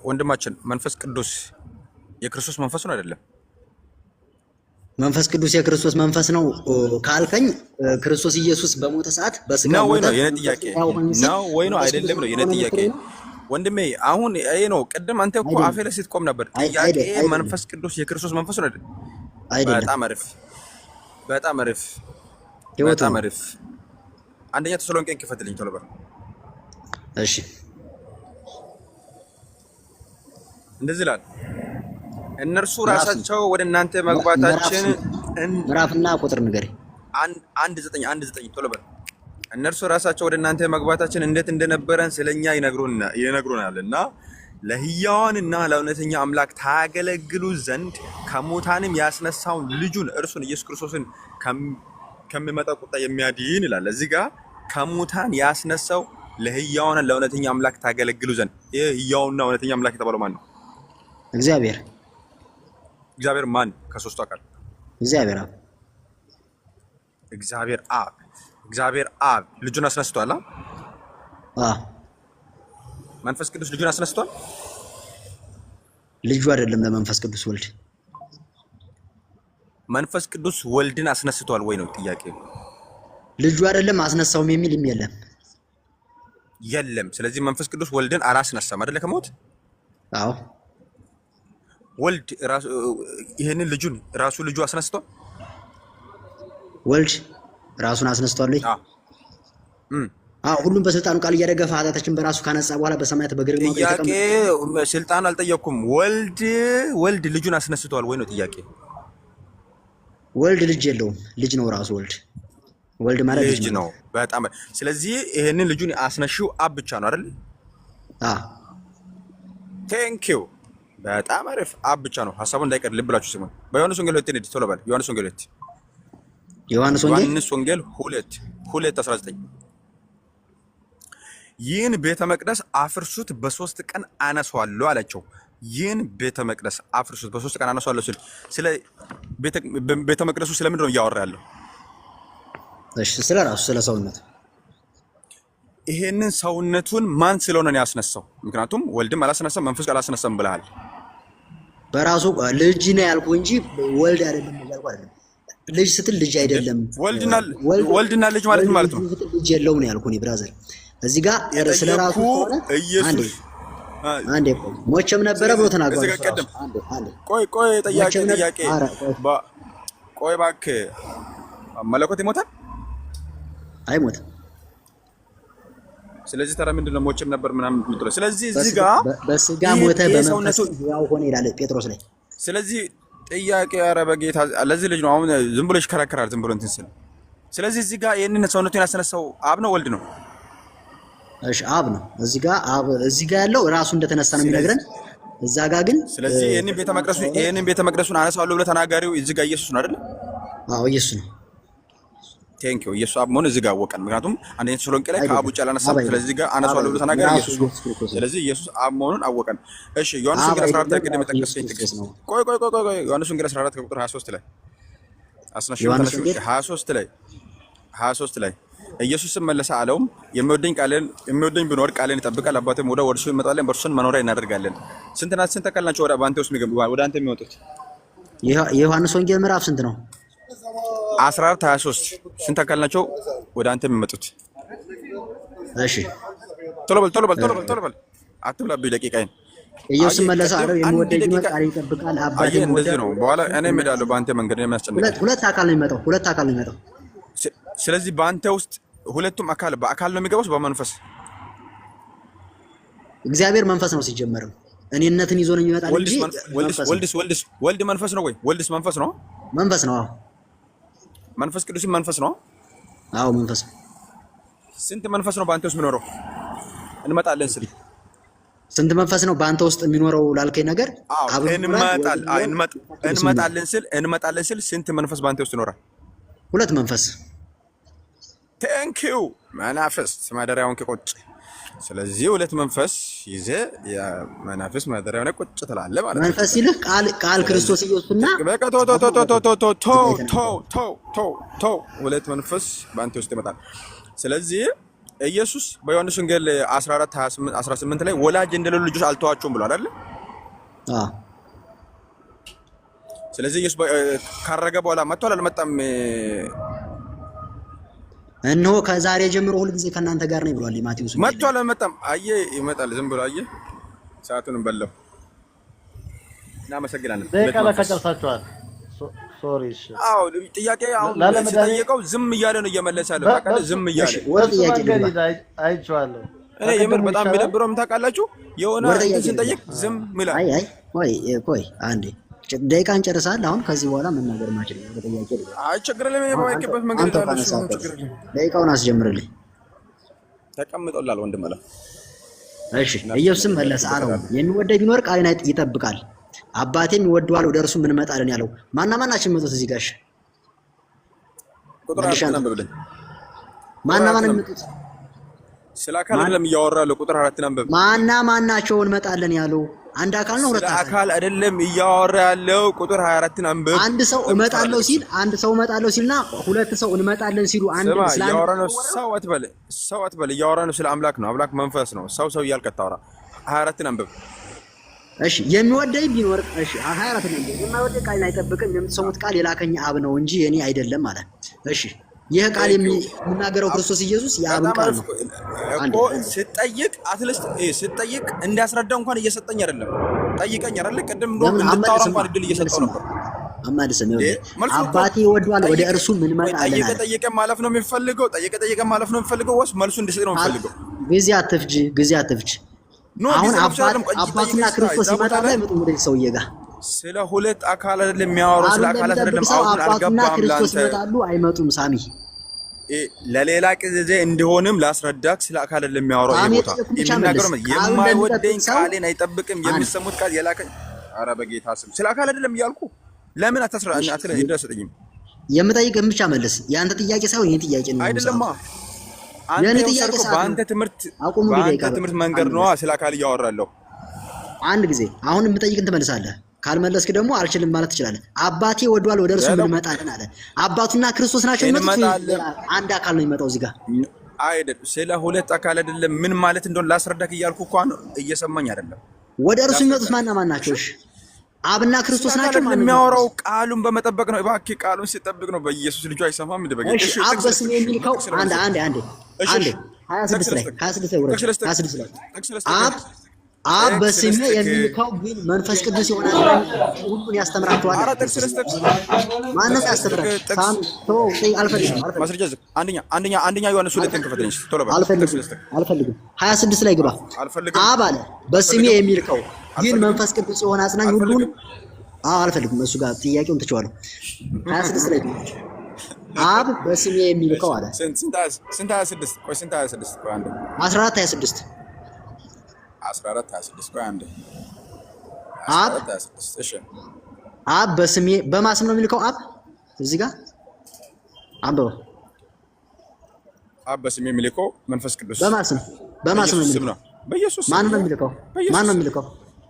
ወንድማችን መንፈስ ቅዱስ የክርስቶስ መንፈስ ነው አይደለም? መንፈስ ቅዱስ የክርስቶስ መንፈስ ነው ካልከኝ ክርስቶስ ኢየሱስ በሞተ ሰዓት በስጋ ነው ወይ ሞተ ነው የኔ ጥያቄ? ነው ወይ ነው አይደለም ነው የኔ ጥያቄ? ወንድሜ አሁን ይሄ ነው። ቅድም አንተ እኮ አፌ ላይ ስትቆም ነበር። ጥያቄ መንፈስ ቅዱስ የክርስቶስ መንፈስ ነው አይደለም? በጣም አሪፍ፣ በጣም አሪፍ፣ በጣም አሪፍ። አንደኛ ተሰሎንቄን ክፈትልኝ ቶሎ በል። እሺ እንደዚህ ይላል፣ እነርሱ ራሳቸው ወደ እናንተ መግባታችን ምዕራፍና ቁጥር ንገሪ። 1:9 ቶሎ በል። እነርሱ ራሳቸው ወደ እናንተ መግባታችን እንዴት እንደነበረን ስለኛ ይነግሩናልና ለሕያዋንና ለእውነተኛ አምላክ ታገለግሉ ዘንድ ከሙታንም ያስነሳውን ልጁን እርሱን ኢየሱስ ክርስቶስን ከሚመጣው ቁጣ የሚያድን ይላል። እዚህ ጋር ከሙታን ያስነሳው ለሕያዋንና ለእውነተኛ አምላክ ታገለግሉ ዘንድ። ይሄ ሕያውና እውነተኛ አምላክ የተባለው ማን ነው? እግዚአብሔር። እግዚአብሔር ማን? ከሶስቱ አካል እግዚአብሔር አብ። እግዚአብሔር አብ። እግዚአብሔር አብ ልጁን አስነስቷል። መንፈስ ቅዱስ ልጁን አስነስቷል። ልጁ አይደለም ለመንፈስ ቅዱስ ወልድ። መንፈስ ቅዱስ ወልድን አስነስቷል ወይ ነው ጥያቄ? ልጁ አይደለም አስነሳውም የሚልም የለም። ስለዚህ መንፈስ ቅዱስ ወልድን አላስነሳም አይደለ ከሞት? አዎ። ወልድ ራሱ ይሄንን ልጁን ራሱ ልጁ አስነስቷል። ወልድ ራሱን አስነስቷል። ሁሉም በስልጣኑ ቃል እያደገፈ ኃጢአታችን በራሱ ካነጻ በኋላ በሰማያት በግርማ ጥያቄ ስልጣን አልጠየኩም። ወልድ ልጁን አስነስቷል ወይ ነው ጥያቄ? ወልድ ልጅ የለውም። ልጅ ነው ራሱ ወልድ ማለት ልጅ ነው። በጣም ስለዚህ ይሄንን ልጁን አስነሺው አብ ብቻ ነው አይደል? ቴንክ ዩ። በጣም አሪፍ። አብ ብቻ ነው። ሐሳቡን እንዳይቀር ልብ ብላችሁ ስሙ። በዮሐንስ ወንጌል 2 ቶሎ በል። ዮሐንስ ወንጌል 2 2:19 ይህን ቤተ መቅደስ አፍርሱት በ3 ቀን አነሳዋለሁ አላቸው። ይህን ቤተ መቅደስ አፍርሱት በ3 ቀን አነሳዋለሁ ሲል ስለ ቤተ መቅደሱ ስለምንድን ነው እያወራ ያለው? እሺ ስለ ራሱ ስለ ሰውነቱ። ይሄንን ሰውነቱን ማን ስለሆነ ነው ያስነሳው? ምክንያቱም ወልድም አላስነሳም መንፈስ አላስነሳም ብለሃል። በራሱ ልጅ ነው ያልኩ እንጂ ወልድ አይደለም ያልኩ አይደለም። ልጅ ስትል ልጅ አይደለም። ወልድና ልጅ ማለት ነው ማለት ነው። ልጅ የለውም ነው ያልኩ እኔ ብራዘር። እዚህ ጋር ስለ ራሱ ሆነ ኢየሱስ አንዴ ሞቸም ነበረ ብሎ ተናግሯል። ቆይ ጥያቄ ቆይ እባክህ መለኮት ይሞታል? አይሞትም። ስለዚህ ተራ ምንድነው ሞቸም ነበር ምናምን የምትለው? ስለዚህ እዚህ ጋር በስጋ ሞተ በመንፈስ ያው ሆነ ይላል ጴጥሮስ ላይ። ስለዚህ ጥያቄ ኧረ በጌታ ለዚህ ልጅ ነው አሁን ዝም ብሎ ይሽከራከራል ዝም ብሎ እንትን ስል። ስለዚህ እዚህ ጋር ይሄንን ሰውነቱን ያስነሳው አብ ነው ወልድ ነው? እሺ አብ ነው። እዚህ ጋር ያለው ራሱ እንደተነሳ ነው የሚነግረን። እዛ ጋር ግን ስለዚህ ይሄንን ቤተ መቅደሱን አነሳዋለሁ ብለህ ተናጋሪው እዚህ ጋር ኢየሱስ ነው አይደል? አዎ ኢየሱስ ነው። ቴንክ ዩ። ኢየሱስ አብ መሆኑን እዚህ ጋር አወቀን። ምክንያቱም አንደኛ ተሰሎንቄ ላይ ከአብ ውጭ አላነሳም። ስለዚህ እዚህ ጋር አነሳዋለሁ ብለህ ተናጋሪው ኢየሱስ ነው። ስለዚህ ኢየሱስ አብ መሆኑን አወቀን። እሺ ዮሐንስ ወንጌል 14 ላይ ቅድም የጠቀስከኝ ጥቅስ ቆይ ዮሐንስ ወንጌል 14 ከቁጥር 23 ላይ አስነሽው 23 ላይ ኢየሱስም መለሰ አለውም የሚወደኝ ቢኖር ቃሌን ይጠብቃል፣ አባቴም ወደ እርሱ ይመጣለን፣ በእርሱም መኖሪያ እናደርጋለን። ስንት አካል ናቸው ወደ አንተ ውስጥ ወደ አንተ የሚወጡት? የዮሐንስ ወንጌል ምዕራፍ ስንት ነው? 14:23 ስንት አካል ናቸው ወደ አንተ የሚመጡት? እሺ ቶሎ በል አትብላብኝ ደቂቃዬን። ኢየሱስም መለሰ አለው የሚወደኝ ቢኖር ቃሌን ይጠብቃል፣ አባቴም እንደዚህ ነው። በኋላ እኔ እሄዳለሁ በአንተ መንገድ ነው የሚያስጨንቀኝ። ሁለት አካል ነው የሚመጣው። ስለዚህ በአንተ ውስጥ ሁለቱም አካል በአካል ነው የሚገባው በመንፈስ? እግዚአብሔር መንፈስ ነው ሲጀመርም እኔነትን ይዞ ነው የሚመጣው እንጂ ወልድ መንፈስ ነው ወይ? ወልድስ መንፈስ ነው? መንፈስ ነው። አዎ መንፈስ ቅዱስም መንፈስ ነው። አዎ መንፈስ። ስንት መንፈስ ነው በአንተ ውስጥ የሚኖረው? እንመጣለን ስል ስንት መንፈስ ነው በአንተ ውስጥ የሚኖረው ላልከኝ ነገር እንመጣለን ስል ስንት መንፈስ በአንተ ውስጥ ይኖራል? ሁለት መንፈስ። ቴንክ ዩ መናፍስት ማደሪያውን ከቆጭ። ስለዚህ ሁለት መንፈስ ይዘህ የመናፍስት ማደሪያውን ቁጭ ትላለህ ማለት ነው። መንፈስ ይልህ ቃል ክርስቶስ ኢየሱስና በቃ ሁለት መንፈስ በአንተ ውስጥ ይመጣል። ስለዚህ ኢየሱስ በዮሐንስ ወንጌል 14 28 18 ላይ ወላጅ እንደሌሉ ልጆች አልተዋቸውም ብሏል አይደል? አዎ። ስለዚህ ኢየሱስ ካረገ በኋላ መጥቷል አልመጣም? እነሆ ከዛሬ ጀምሮ ሁል ጊዜ ከእናንተ ጋር ነኝ ብሏል ማቴዎስ። መጥቷል አልመጣም? አየህ ይመጣል። ዝም ብሎ አየህ ሰዓቱን በለው። እናመሰግናለን። ደቂቃ ከጨርሳችኋል። ሶሪ እሺ። አዎ ጥያቄ አሁን ሲጠየቀው ዝም እያለ ነው እየመለሰ ያለው። ታውቃለህ ዝም እያለ ወደ ጥያቄ አይቼዋለሁ። እኔ የምር በጣም የሚደብረውም ታውቃላችሁ የሆነ ስንጠይቅ ዝም ይላል። ቆይ አንዴ ደቂቃን ጨርሳል። አሁን ከዚህ በኋላ መናገር ማችል ነው። ወደ ጥያቄ ልገባ። አይ ችግር የለም። የማይከበት መንገድ አለ። ደቂቃውን አስጀምርልኝ። ተቀምጦላል ወንድም አለ። እሺ ኢየሱስም መለሰ አለው የሚወደኝ ቢኖር ቃሌን ይጠብቃል፣ አባቴም ይወደዋል፣ ወደ እርሱ እንመጣለን ያለው ማና ማናችን መጡት እዚህ ጋር? እሺ ቁጥር 4 አንብብልኝ። ማና ማን መጡት? ስለ አካል አይደለም እያወራ ያለው። ቁጥር 4 አንብብ። ማና ማናቸው እንመጣለን ያለው አንድ አካል ነው ሁለት አካል አይደለም እያወራ ያለው። ቁጥር 24 አንብብ። አንድ ሰው እመጣለሁ ሲል አንድ ሰው እመጣለሁ ሲልና ሁለት ሰው እንመጣለን ሲሉ አንድ ስለ እያወራ ነው። ሰው አትበል እያወራ ነው። ስለ አምላክ ነው። አምላክ መንፈስ ነው። ሰው እያልክ አታወራ። 24 አንብብ። እሺ የሚወደኝ ቢኖር እሺ 24 ነው። የማይወደኝ ቃሌን አይጠብቅም፣ የምትሰሙት ቃል የላከኝ አብ ነው እንጂ የኔ አይደለም አለ። እሺ ይሄ ቃል የሚናገረው ክርስቶስ ኢየሱስ የአብ ቃል ነው እኮ። ስጠይቅ አትሊስት ስጠይቅ እንዲያስረዳው እንኳን እየሰጠኝ አይደለም። ጠይቀኝ አይደል? ቅድም እንደውም እንድታወራ እንኳን እድል እየሰጠው ነበር። አማድሰም አባቴ ይወደዋል፣ ወደ እርሱ እንመጣለን አለ። ጠይቀ ማለፍ ነው የሚፈልገው። ጠይቀ ማለፍ ነው የሚፈልገው ወይስ መልሱ እንዲሰጥ ነው የሚፈልገው? ጊዜ አትፍጅ። አሁን አባቱና ክርስቶስ ይመጣሉ አይመጡም? ወደ ሰውዬ ጋር ስለ ሁለት አካል አይደለም የሚያወራው፣ ስለ አካላት አይደለም። አሁን አልገባም ላንተ። ይመጣሉ አይመጡም? ሳሚ ለሌላ ጊዜ እንዲሆንም ላስረዳክ። ስለ አካል አይደለም የሚያወራው። ይቦታ የሚናገረው የማይወደኝ ቃሌን አይጠብቅም፣ የሚሰሙት ቃል የላከኝ። ኧረ በጌታ ስም ስለ አካል አይደለም እያልኩ ለምን አታስረዳኝ? አትለኝ። የምጠይቅህን ብቻ መልስ። የአንተ ጥያቄ ሳይሆን የኔ ጥያቄ ነው አይደለም። አንተ የወሰድከው በአንተ ትምህርት መንገድ ነው ስለ አካል እያወራለሁ። አንድ ጊዜ አሁን የምጠይቅህን ትመልሳለህ። ካልመለስክ ደግሞ አልችልም ማለት ትችላለህ። አባቴ ወዷል፣ ወደ እርሱ እንመጣለን አለ። አባቱና ክርስቶስ ናቸው የሚመጡት። አንድ አካል ነው የሚመጣው እዚህ ጋር አይደል? ስለ ሁለት አካል አይደለም። ምን ማለት እንደሆነ ላስረዳክ እያልኩ እንኳን እየሰማኝ አይደለም። ወደ እርሱ የሚመጡት ማና ማን ናቸው? እሺ አብና ክርስቶስ ናቸው ማለት ነው። የሚያወራው ቃሉን በመጠበቅ ነው። እባክህ ቃሉን ሲጠብቅ ነው። በኢየሱስ ልጁ አይሰማም። እሺ አብ በስሜ የሚልከው አንድ 26 ላይ 26 ላይ አብ በስሜ የሚልከው ግን መንፈስ ቅዱስ ይሆናል፣ ሁሉን ያስተምራቸዋል። ማነው ያስተምራል? አንደኛ ዮሐንስ 2 ክፈትልኝ ቶሎ በል። አልፈልግም 26 ላይ ግባ። አብ አለ በስሜ የሚልከው ግን መንፈስ ቅዱስ የሆነ አጽናኝ ሁሉን አልፈልግም። እሱ ጋር ጥያቄውን ትቼዋለሁ። 26 ላይ ግባ። አብ በስሜ የሚልከው አለ ስንት 26? ቆይ ስንት 26? ቆይ አንዴ 14 26 ቆይ አንዴ አብ እሺ አብ በስሜ በማስም ነው የሚልከው። አብ እዚህ ጋር አንበው። አብ በስሜ የሚልከው መንፈስ ቅዱስ በማስም ነው የሚልከው። በኢየሱስ ማን ነው የሚልከው?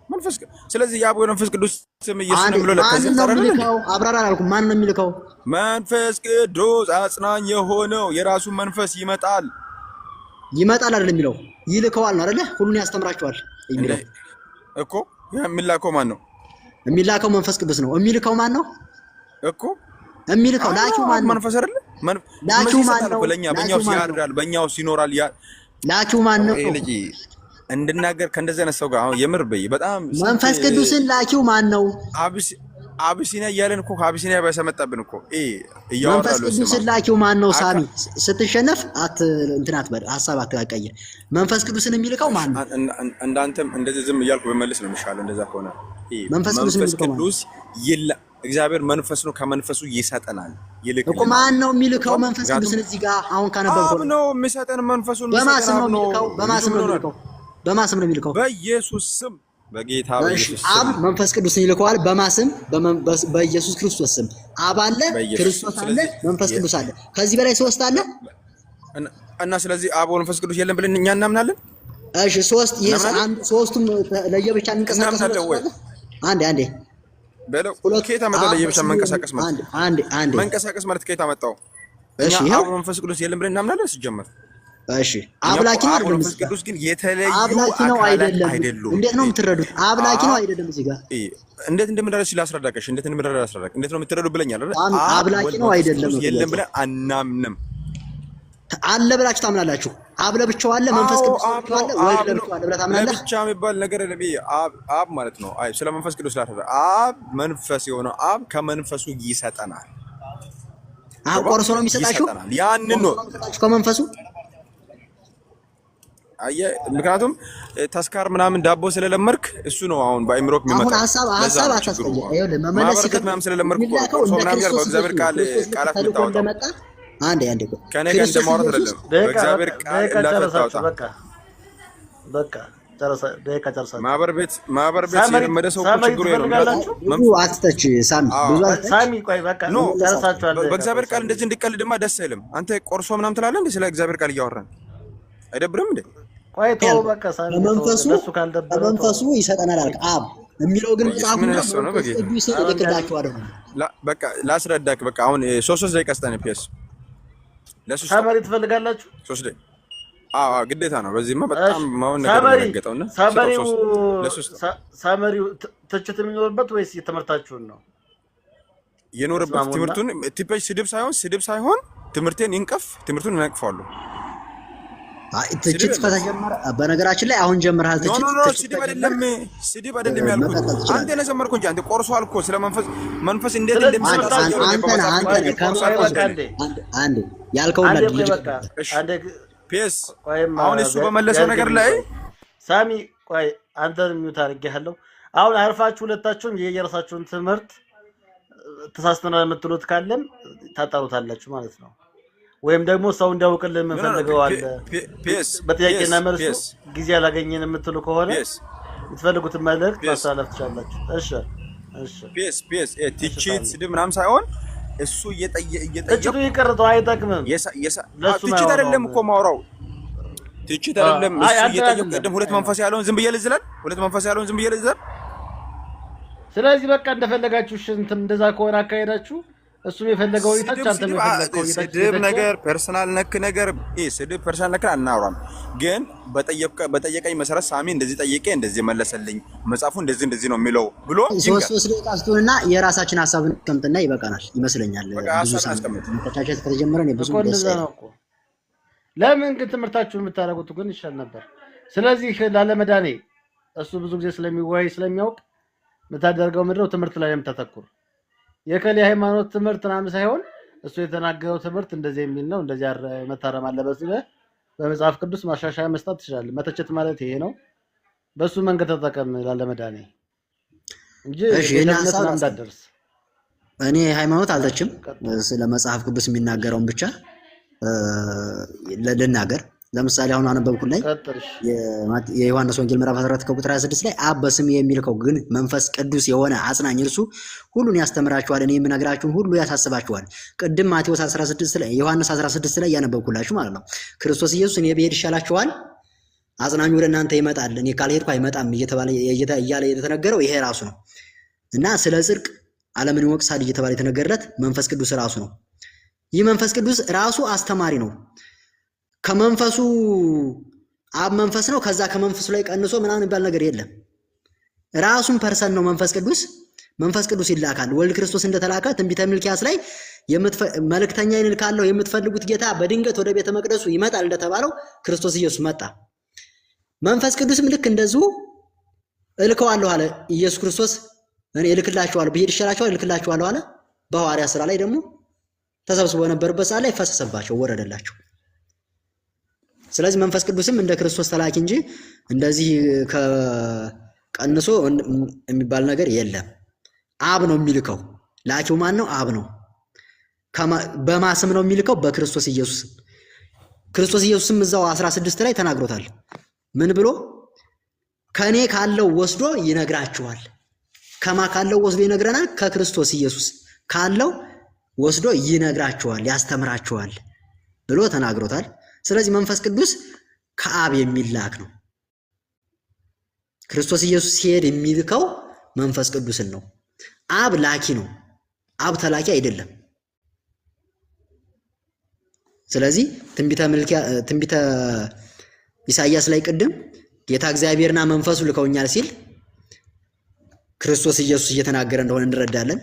መንፈስ ቅዱስ። ስለዚህ የአብ መንፈስ ቅዱስ ስም ኢየሱስ ነው ብሎ ለከዚህ ተረዳው። አብራራ አላልኩም። ማን ነው የሚልከው? መንፈስ ቅዱስ አጽናኝ የሆነው የራሱ መንፈስ ይመጣል አይደል የሚለው ይልከዋል ነው አይደለ? ሁሉን ያስተምራቸዋል የሚለው እኮ። የሚላከው ማን ነው? የሚላከው መንፈስ ቅዱስ ነው። የሚልከው ማን ነው እኮ? የሚልከው ላኪው ማን ነው? መንፈስ አይደለ? ላኪው ማን ነው? በእኛው ሲያድራል፣ በእኛው ይኖራል። ላኪው ማን ነው? ልጅ እንድናገር ከእንደዚህ አይነት ሰው ጋር አሁን የምር በይ በጣም መንፈስ ቅዱስን ላኪው ማን ነው? አብሲኒያ እያለን እኮ አብሲኒያ ባሰመጣብን እኮ መንፈስ ቅዱስን ላኪው ማን ነው? ሳሚ ስትሸነፍ እንትን አትበል፣ ሀሳብ አትቀይር። መንፈስ ቅዱስን የሚልከው ማን ነው? እንዳንተም እንደዚህ ዝም እያልኩ በመልስ ነው የሚሻለው። እንደዛ ከሆነ መንፈስ ቅዱስ እግዚአብሔር መንፈስ ነው፣ ከመንፈሱ ይሰጠናል። ይልክ እኮ ማን ነው የሚልከው መንፈስ ቅዱስን? እዚህ ጋር አሁን ካነበብከው ነው የሚሰጠን መንፈሱን። በማስም ነው የሚልከው በኢየሱስ ስም በጌታ በኢየሱስ ስም አብ መንፈስ ቅዱስን ይልከዋል። በማስም በኢየሱስ ክርስቶስ ስም አብ አለ፣ ክርስቶስ አለ፣ መንፈስ ቅዱስ አለ። ከዚህ በላይ ሶስት አለ እና ስለዚህ አብ መንፈስ ቅዱስ የለም ብለን እኛ እናምናለን። እሺ ሶስቱም ለየብቻ እንቀሳቀሳለን ወይ? አንዴ በለው ከየት አመጣው? ለየብቻ መንቀሳቀስ ማለት መንቀሳቀስ ማለት ከየት አመጣው? እሺ አብ መንፈስ ቅዱስ የለም ብለን እናምናለን ሲጀመር። እሺ አብላኪ ነው አይደለም? መንፈስ ቅዱስ ግን የተለዩ አብላኪ ነው አይደለም? እንዴት ነው የምትረዱት? አብላኪ ነው አይደለም? እዚህ ጋር እንዴት እንደምንረዳ ላስረዳሽ። እንዴት እንደምንረዳ ላስረዳሽ። እንዴት ነው የምትረዱ ብለኛል አይደል? አብላኪ ነው አይደለም? የለም ብለን አናምንም። አለ ብላችሁ ታምናላችሁ? አብ ለብቻው አለ፣ መንፈስ ቅዱስ ለብቻው አለ፣ ወልድ ለብቻው አለ ብለህ ታምናለህ? ለብቻ የሚባል ነገር የለም። አብ ማለት ነው። አይ ስለ መንፈስ ቅዱስ ላስረዳ። አብ መንፈስ የሆነው አብ ከመንፈሱ ይሰጠናል። ቆርሶ ነው የሚሰጣችሁ? ያንን ነው ከመንፈሱ ምክንያቱም ተስካር ምናምን ዳቦ ስለለመድክ እሱ ነው አሁን በአይምሮክ የሚመጣው። አሁን ሐሳብ አታስቀየው። ይኸውልህ መመለስ ሲከት ምናምን ስለለመድክ እኮ ሶ ምናምን ጋር በእግዚአብሔር ቃላት የምታወጣው አንዴ ከኔ ጋር እንደማውራት አይደለም። በእግዚአብሔር ቃል እንዳትታወጣ። በቃ ጨረሳ። ማህበር ቤት የለመደ ሰው እኮ ችግሩ የለውም። ብዙ አትተች ሳሚ ቆይ በቃ ጨረሳችኋል። በእግዚአብሔር ቃል እንደዚህ እንዲቀልድማ ደስ አይልም። አንተ ቆርሶ ምናምን ትላለህ እንዴ? ስለ እግዚአብሔር ቃል እያወራን አይደብርም እንዴ? ቆይ ተው በቃ ሳሚ መንፈሱ ይሰጠናል አልክ። አብ የሚለው ግን መጽሐፉ ነው። ቅዱስ ይልክላችሁ አይደል? በቃ ላስረዳክ። በቃ አሁን 3 ደቂቃ ስጠን። ፒኤስ ለሱስ ሳመሪ ትፈልጋላችሁ? 3 ደቂቃ ግዴታ ነው። በዚህማ በጣም ማውን ነገር ነገጠውና ሳመሪው ትችት የሚኖርበት ወይስ የተመርታችሁን ነው የኖርበት? ትምህርቱን ቲፔጅ ስድብ ሳይሆን ትምህርቴን ይንቀፍ፣ ትምህርቱን ይነቅፋሉ። ትችት ከተጀመረ በነገራችን ላይ አሁን ጀምረሃል። ስድብ አይደለም ያልኩት አንተ ነህ ጀመርኩ እንጂ አንተ ቆርሷል እኮ ስለ መንፈስ እንዴት እንደሚሰጣ አንዴ ያልከው ፒኤስ አሁን እሱ በመለሰው ነገር ላይ ሳሚ ቆይ አንተ ሚውት አድርጌሃለሁ። አሁን አርፋችሁ ሁለታችሁም የየራሳችሁን ትምህርት ተሳስተናል የምትሉት ካለም ታጣሩታላችሁ ማለት ነው። ወይም ደግሞ ሰው እንዲያውቅልን የምንፈልገው አለ በጥያቄና መልስ ጊዜ አላገኘን የምትሉ ከሆነ የምትፈልጉትን መልእክት ማስተላለፍ ትችላላችሁ። እሺ ፒኤስ ትችት ስድብ ምናምን ሳይሆን እሱ ትችቱ ይቀርተው አይጠቅምም። ትችት አይደለም እኮ ማውራው ትችት አይደለም። እሱ እየጠየቁ ቀደም ሁለት መንፈስ ያለውን ዝም ብዬ ልዝላል። ስለዚህ በቃ እንደፈለጋችሁ እንትን እንደዛ ከሆነ አካሄዳችሁ እሱም የፈለገው ይታች አንተ ነው የፈለገው ይታች ስድብ ነገር ፐርሰናል ነክ ነገር ስድብ ፐርሰናል ነክ አናወራም። ግን በጠየቀኝ መሰረት ሳሚ እንደዚህ ጠየቀ እንደዚህ መለሰልኝ መጽሐፉ እንደዚህ ነው የሚለው ብሎ 3 ደቂቃ አስቶንና የራሳችን ሐሳብ እንከምትና ይበቃናል ይመስለኛል። ብዙ ሳምንት ተቻቻት ከተጀመረ ነው ብዙ ደስ ለምን ግን ትምህርታችሁን የምታረጉት ግን ይሻል ነበር። ስለዚህ ላለመዳኔ እሱ ብዙ ጊዜ ስለሚወያይ ስለሚያውቅ የምታደርገው ምንድነው ትምህርት ላይ የምታተኩር የከለ ሃይማኖት ትምህርት ምናምን ሳይሆን እሱ የተናገረው ትምህርት እንደዚህ የሚል ነው። እንደዚህ መታረም አለበት ብለህ በመጽሐፍ ቅዱስ ማሻሻያ መስጠት ትችላለህ። መተቸት ማለት ይሄ ነው። በሱ መንገድ ተጠቀም ላለመዳኔ እንጂ ለነሱ እንዳትደርስ። እኔ ሃይማኖት አልተችም። ስለ መጽሐፍ ቅዱስ የሚናገረውን ብቻ ልናገር። ለምሳሌ አሁን አነበብኩት ላይ የዮሐንስ ወንጌል ምዕራፍ 14 ቁጥር 26 ላይ አብ በስሜ የሚልከው ግን መንፈስ ቅዱስ የሆነ አጽናኝ እርሱ ሁሉን ያስተምራችኋል፣ እኔ የምነግራችሁን ሁሉ ያሳስባችኋል። ቅድም ማቴዎስ 16 ላይ ዮሐንስ 16 ላይ ያነበብኩላችሁ ማለት ነው። ክርስቶስ ኢየሱስ እኔ ብሄድ ይሻላችኋል፣ አጽናኙ ወደ እናንተ ይመጣል፣ እኔ ካልሄድኩ አይመጣም እያለ የተነገረው ይሄ ራሱ ነው። እና ስለ ጽድቅ ዓለምን ይወቅሳል እየተባለ የተነገረለት መንፈስ ቅዱስ ራሱ ነው። ይህ መንፈስ ቅዱስ ራሱ አስተማሪ ነው። ከመንፈሱ አብ መንፈስ ነው። ከዛ ከመንፈሱ ላይ ቀንሶ ምናምን የሚባል ነገር የለም። ራሱን ፐርሰን ነው መንፈስ ቅዱስ ይላካል። ወልድ ክርስቶስ እንደተላከ ትንቢተ ሚልክያስ ላይ መልእክተኛ ይልካለሁ የምትፈልጉት ጌታ በድንገት ወደ ቤተ መቅደሱ ይመጣል እንደተባለው ክርስቶስ ኢየሱስ መጣ። መንፈስ ቅዱስም ልክ እንደዚሁ እልከዋለሁ አለ ኢየሱስ ክርስቶስ። እኔ እልክላችኋለሁ ብሄድ ይሻላችኋል እልክላችኋለሁ አለ። በሐዋርያ ሥራ ላይ ደግሞ ተሰብስበው የነበሩበት ሰዓት ላይ ፈሰሰባቸው፣ ወረደላቸው። ስለዚህ መንፈስ ቅዱስም እንደ ክርስቶስ ተላኪ እንጂ እንደዚህ ከቀንሶ የሚባል ነገር የለም። አብ ነው የሚልከው። ላኪው ማን ነው? አብ ነው። በማስም ነው የሚልከው? በክርስቶስ ኢየሱስ። ክርስቶስ ኢየሱስም እዛው 16 ላይ ተናግሮታል። ምን ብሎ? ከኔ ካለው ወስዶ ይነግራችኋል። ከማ ካለው ወስዶ ይነግረናል? ከክርስቶስ ኢየሱስ ካለው ወስዶ ይነግራችኋል፣ ያስተምራችኋል ብሎ ተናግሮታል። ስለዚህ መንፈስ ቅዱስ ከአብ የሚላክ ነው። ክርስቶስ ኢየሱስ ሲሄድ የሚልከው መንፈስ ቅዱስን ነው። አብ ላኪ ነው። አብ ተላኪ አይደለም። ስለዚህ ትንቢተ ኢሳይያስ ላይ ቅድም ጌታ እግዚአብሔርና መንፈሱ ልከውኛል ሲል ክርስቶስ ኢየሱስ እየተናገረ እንደሆነ እንረዳለን።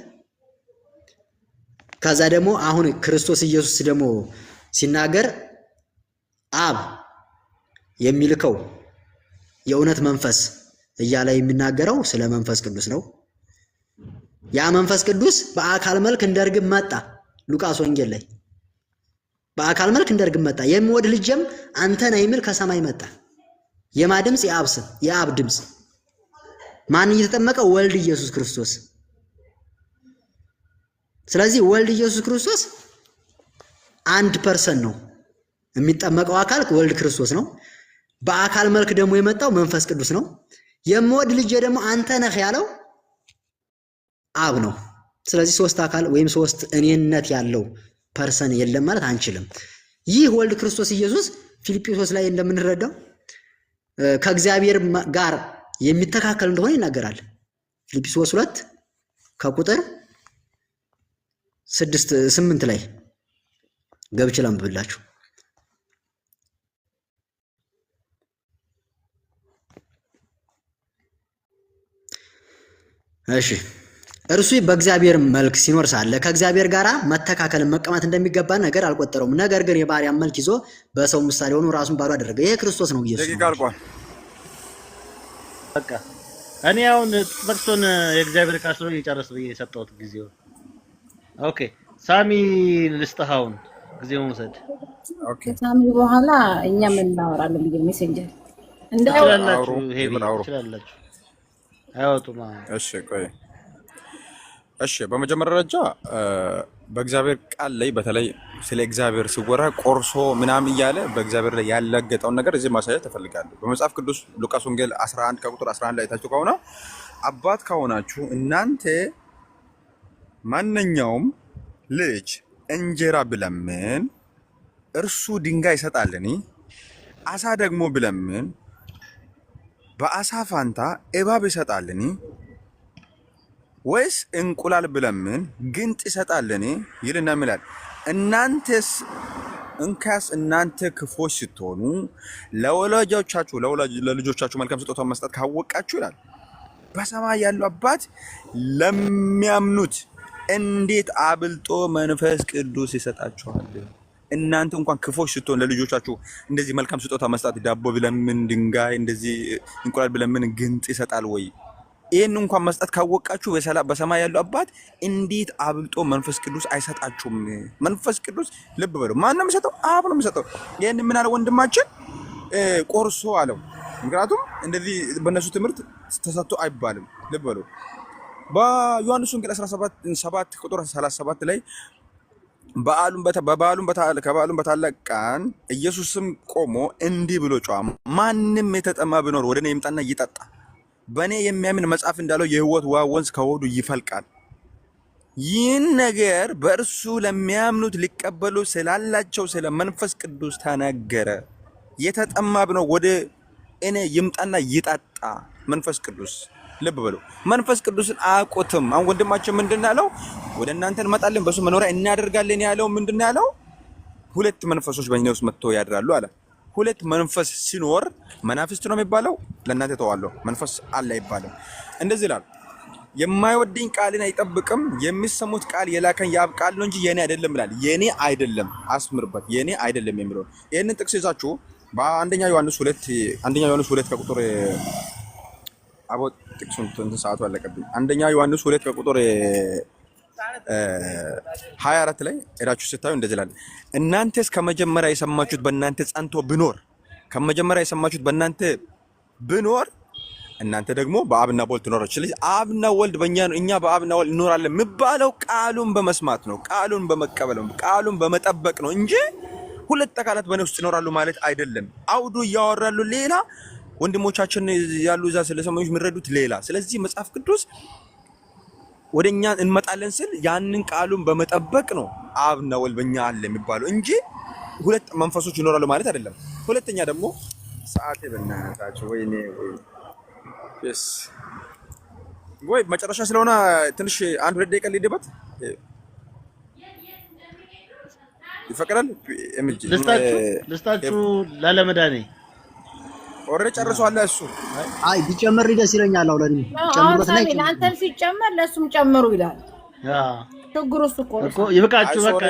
ከዛ ደግሞ አሁን ክርስቶስ ኢየሱስ ደግሞ ሲናገር አብ የሚልከው የእውነት መንፈስ እያለ የሚናገረው ስለ መንፈስ ቅዱስ ነው። ያ መንፈስ ቅዱስ በአካል መልክ እንደ ርግብ መጣ። ሉቃስ ወንጌል ላይ በአካል መልክ እንደ ርግብ መጣ፣ የምወድ ልጄም አንተ ነህ የሚል ከሰማይ መጣ። የማ ድምፅ? የአብ ድምፅ። ማን እየተጠመቀ? ወልድ ኢየሱስ ክርስቶስ። ስለዚህ ወልድ ኢየሱስ ክርስቶስ አንድ ፐርሰን ነው። የሚጠመቀው አካል ወልድ ክርስቶስ ነው። በአካል መልክ ደግሞ የመጣው መንፈስ ቅዱስ ነው። የምወድ ልጄ ደግሞ አንተ ነህ ያለው አብ ነው። ስለዚህ ሶስት አካል ወይም ሶስት እኔነት ያለው ፐርሰን የለም ማለት አንችልም። ይህ ወልድ ክርስቶስ ኢየሱስ ፊልጵስዩስ ላይ እንደምንረዳው ከእግዚአብሔር ጋር የሚተካከል እንደሆነ ይናገራል። ፊልጵስዩስ 2 ከቁጥር 8 ላይ ገብቼ ላንብብላችሁ። እሺ እርሱ በእግዚአብሔር መልክ ሲኖር ሳለ ከእግዚአብሔር ጋር መተካከልን መቀማት እንደሚገባ ነገር አልቆጠረውም። ነገር ግን የባሪያን መልክ ይዞ በሰው ምሳሌ ሆኖ ራሱን ባዶ አደረገ። ይሄ ክርስቶስ ነው ኢየሱስ። በቃ እኔ አሁን ጥቅሱን የእግዚአብሔር ቃል ስለሆነ እየጨረስ ብዬ የሰጠሁት ጊዜው። ኦኬ ሳሚ ልስጥሃውን ጊዜውን ውሰድ። ኦኬ ሳሚ በኋላ እኛም እናወራለን ብዬ ሜሴንጀር እንዳይወራላችሁ ይሄ ይችላልላችሁ አይወጡማ። እሺ ቆይ እሺ በመጀመሪያ ደረጃ በእግዚአብሔር ቃል ላይ በተለይ ስለ እግዚአብሔር ሲወራ ቆርሶ ምናምን እያለ በእግዚአብሔር ላይ ያላገጠውን ነገር እዚህ ማሳየት እፈልጋለሁ። በመጽሐፍ ቅዱስ ሉቃስ ወንጌል 11 ከቁጥር 11 ላይ ታችሁ ከሆነ አባት ከሆናችሁ እናንተ ማንኛውም ልጅ እንጀራ ብለምን እርሱ ድንጋይ ይሰጣልን? አሳ ደግሞ ብለምን በአሳ ፋንታ እባብ ይሰጣልን? ወይስ እንቁላል ብለምን ግንጥ ይሰጣልን? ይልና ይላል እናንተስ እንካስ እናንተ ክፎች ስትሆኑ ለልጆቻችሁ መልካም ስጦታ መስጠት ካወቃችሁ ይላል በሰማይ ያለው አባት ለሚያምኑት እንዴት አብልጦ መንፈስ ቅዱስ ይሰጣችኋል። እናንተ እንኳን ክፎች ስትሆኑ ለልጆቻችሁ እንደዚህ መልካም ስጦታ መስጠት ዳቦ ብለምን ድንጋይ እንደዚህ እንቁላል ብለምን ግንጥ ይሰጣል ወይ? ይሄን እንኳን መስጠት ካወቃችሁ በሰማይ ያለው አባት እንዴት አብልጦ መንፈስ ቅዱስ አይሰጣችሁም? መንፈስ ቅዱስ ልብ በሉ ማን ነው የሚሰጠው? አብ ነው የሚሰጠው። ይሄን ምን አለ ወንድማችን ቆርሶ አለው። ምክንያቱም እንደዚህ በእነሱ ትምህርት ተሰጥቶ አይባልም። ልብ በሉ በዮሐንስ ወንጌል 17 ቁጥር 37 ላይ ከበዓሉም በታላቅ ቀን ኢየሱስም ቆሞ እንዲህ ብሎ ጮኸ፣ ማንም የተጠማ ቢኖር ወደ እኔ ይምጣና ይጠጣ። በእኔ የሚያምን መጽሐፍ እንዳለው የሕይወት ውሃ ወንዝ ከሆዱ ይፈልቃል። ይህን ነገር በእርሱ ለሚያምኑት ሊቀበሉ ስላላቸው ስለ መንፈስ ቅዱስ ተናገረ። የተጠማ ቢኖር ወደ እኔ ይምጣና ይጠጣ። መንፈስ ቅዱስ ልብ በሉ መንፈስ ቅዱስን አያውቁትም። አሁን ወንድማችን ምንድን ያለው? ወደ እናንተ እንመጣለን በሱ መኖሪያ እናደርጋለን ያለው ምንድን ያለው? ሁለት መንፈሶች በእኛ ውስጥ መጥተው ያድራሉ አለ። ሁለት መንፈስ ሲኖር መናፍስት ነው የሚባለው። ለእናንተ ተዋለሁ መንፈስ አለ አይባልም። እንደዚህ ይላል የማይወደኝ ቃልን አይጠብቅም፣ የሚሰሙት ቃል የላከኝ የአብ ቃል ነው እንጂ የኔ አይደለም ይላል። የኔ አይደለም አስምርበት፣ የኔ አይደለም የሚለው ይሄንን ጥቅስ ይዛችሁ በአንደኛ ዮሐንስ 2 ከቁጥር አቦ ጥቅሱን ሰዓቱ አለቀብኝ። አንደኛ ዮሐንስ 2 ከቁጥር 24 ላይ ሄዳችሁ ስታዩ እንደዚህ ይላል እናንተስ ከመጀመሪያ የሰማችሁት በእናንተ ጸንቶ ቢኖር ከመጀመሪያ የሰማችሁት በእናንተ ቢኖር እናንተ ደግሞ በአብና በወልድ ትኖራላችሁ። ስለዚህ አብና ወልድ በእኛ ነው፣ እኛ በአብና ወልድ እንኖራለን የሚባለው ቃሉን በመስማት ነው፣ ቃሉን በመቀበል ነው፣ ቃሉን በመጠበቅ ነው እንጂ ሁለት አካላት በእኔ ውስጥ ይኖራሉ ማለት አይደለም። አውዱ እያወራሉ ሌላ፣ ወንድሞቻችን ያሉ እዛ ስለሰማዮች የሚረዱት ሌላ። ስለዚህ መጽሐፍ ቅዱስ ወደኛ እንመጣለን ስል ያንን ቃሉን በመጠበቅ ነው አብና ወልድ በእኛ አለ የሚባለው እንጂ ሁለት መንፈሶች ይኖራሉ ማለት አይደለም። ሁለተኛ ደግሞ ሰዓቴ በእናታችሁ ወይኔ ወይ መጨረሻ ስለሆነ ትንሽ 1-2 ደቂቃ ልሂድበት። ይፈቅዳል ኤምጂ ልስታችሁ ላለመዳኔ ወሬ ጨርሷል እሱ አይ ቢጨመር ደስ ይለኛል አውላኒ ጨምሩት ላይ አንተም ሲጨመር ለሱም ጨምሩ ይላል ያ ችግሩ እሱ እኮ ይበቃችሁ በቃ